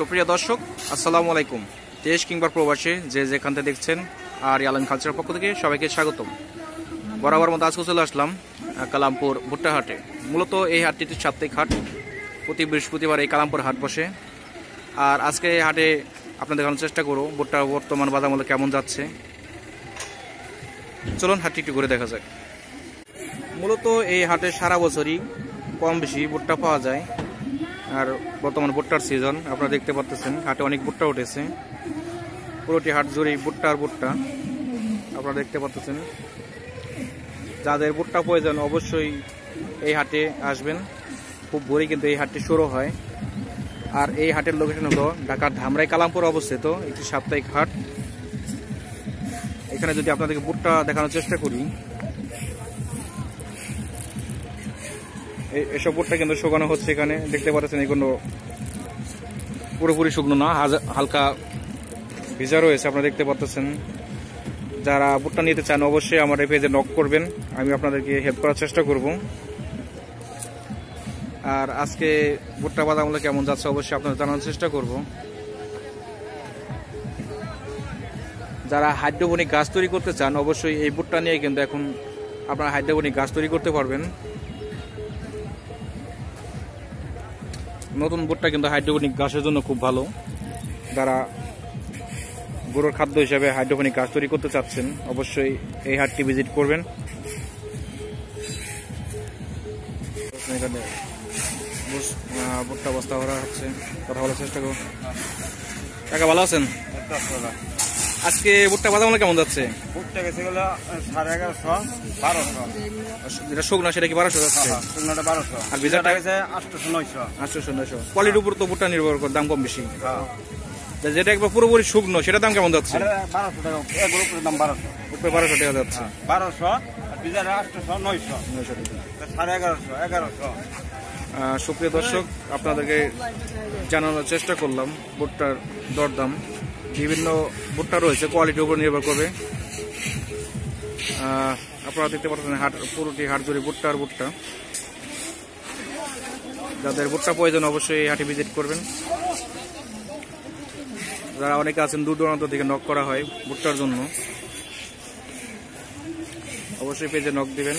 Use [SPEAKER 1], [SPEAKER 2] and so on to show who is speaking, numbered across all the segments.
[SPEAKER 1] সুপ্রিয় দর্শক, আসসালামু আলাইকুম। দেশ কিংবা প্রবাসী যে যেখান থেকে দেখছেন আর ইয়ালান কালচারের পক্ষ থেকে সবাইকে স্বাগতম। বরাবর মতো আজকে চলে আসলাম কালামপুর ভুট্টা হাটে। মূলত এই হাটটি সাপ্তাহিক হাট, প্রতি বৃহস্পতিবার এই কালামপুর হাট বসে। আর আজকে এই হাটে আপনাদের দেখানোর চেষ্টা করব ভুট্টার বর্তমান বাজার মূল্য কেমন যাচ্ছে। চলুন হাটটি একটু ঘুরে দেখা যাক। মূলত এই হাটে সারা বছরই কম বেশি ভুট্টা পাওয়া যায়। আর বর্তমান ভুট্টার সিজন আপনারা দেখতে পাচ্ছেন, হাটে অনেক ভুট্টা উঠেছে। পুরোটি হাট জুড়েই ভুট্টা আর ভুট্টা আপনারা দেখতে পাচ্ছেন। যাদের ভুট্টা প্রয়োজন অবশ্যই এই হাটে আসবেন। খুব ভোরে কিন্তু এই হাটটি শুরু হয়। আর এই হাটের লোকেশন হলো ঢাকার ধামরাই কালামপুর অবস্থিত একটি সাপ্তাহিক হাট। এখানে যদি আপনাদেরকে ভুট্টা দেখানোর চেষ্টা করি, এসব ভুট্টা কিন্তু শুকানো হচ্ছে। এখানে দেখতে পাচ্ছেন এগুলো পুরোপুরি শুকনো না, হালকা ভিজা রয়েছে আপনারা দেখতে পাচ্ছেন। যারা ভুট্টা নিতে চান অবশ্যই আমার এই পেজে নক করবেন, আমি আপনাদেরকে হেল্প করার চেষ্টা করব। আর আজকে ভুট্টা বাজার মূল্য কেমন যাচ্ছে অবশ্যই আপনাদের জানানোর চেষ্টা করব। যারা হাইড্রোপনিক গাছ তৈরি করতে চান অবশ্যই এই ভুট্টা নিয়ে কিন্তু এখন আপনারা হাইড্রোপনিক গাছ তৈরি করতে পারবেন। নতুন ভুট্টা কিন্তু হাইড্রোপনিক গাছের জন্য খুব ভালো। যারা গরুর খাদ্য হিসাবে হাইড্রোপনিক গাছ তৈরি করতে চাচ্ছেন অবশ্যই এই হাটটি ভিজিট করবেন। এখানে ভুট্টা বস্তা ভরা হচ্ছে, কথা বলার চেষ্টা করুন। কাকা ভালো আছেন? আজকে ভুট্টা বাজার মূল্য কেমন যাচ্ছে?
[SPEAKER 2] ভুট্টা গেছে গেল 1150, 1200।
[SPEAKER 1] যেটা শুকনো সেটা কি 1200 যাচ্ছে?
[SPEAKER 2] শুকনোটা 1200।
[SPEAKER 1] আর ভিজাটা
[SPEAKER 2] গেছে 800, 900।
[SPEAKER 1] 800, 900। কোয়ালিটির উপর তো ভুট্টা নির্ভর করে দাম কম বেশি। যেটা একবার পুরোপুরি শুকনো সেটার দাম কেমন যাচ্ছে?
[SPEAKER 2] 1200 টাকা। এগুলোর উপরে দাম 1200।
[SPEAKER 1] উপরে 1200 টাকা যাচ্ছে।
[SPEAKER 2] 1200 আর ভিজাটা 800, 900।
[SPEAKER 1] 900 টাকা।
[SPEAKER 2] 1150, 1100।
[SPEAKER 1] সুপ্রিয় দর্শক, আপনাদেরকে জানানোর চেষ্টা করলাম ভুট্টার দরদাম। বিভিন্ন ভুট্টা রয়েছে, কোয়ালিটির উপর নির্ভর করবে। আপনারা দেখতে পাচ্ছেন হাট, পুরোটি হাট জুড়ে ভুট্টা আর ভুট্টা। যাদের ভুট্টা প্রয়োজন অবশ্যই এই হাটে ভিজিট করবেন। যারা অনেকে আছেন দূর দূরান্ত থেকে নক করা হয় ভুট্টার জন্য, অবশ্যই পেজে নক দিবেন।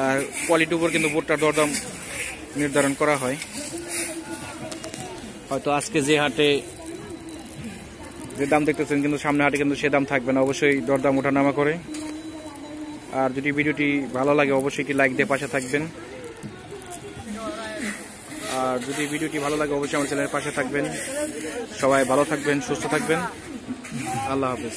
[SPEAKER 1] আর কোয়ালিটির উপর কিন্তু ভুট্টার দরদাম নির্ধারণ করা হয়। হয়তো আজকে যে হাটে যে দাম দেখতেছেন কিন্তু সামনে হাটে কিন্তু সে দাম থাকবে না, অবশ্যই দরদাম ওঠানামা করে। আর যদি ভিডিওটি ভালো লাগে অবশ্যই একটি লাইক দিয়ে পাশে থাকবেন। আর যদি ভিডিওটি ভালো লাগে অবশ্যই আমার চ্যানেলের পাশে থাকবেন। সবাই ভালো থাকবেন, সুস্থ থাকবেন। আল্লাহ হাফেজ।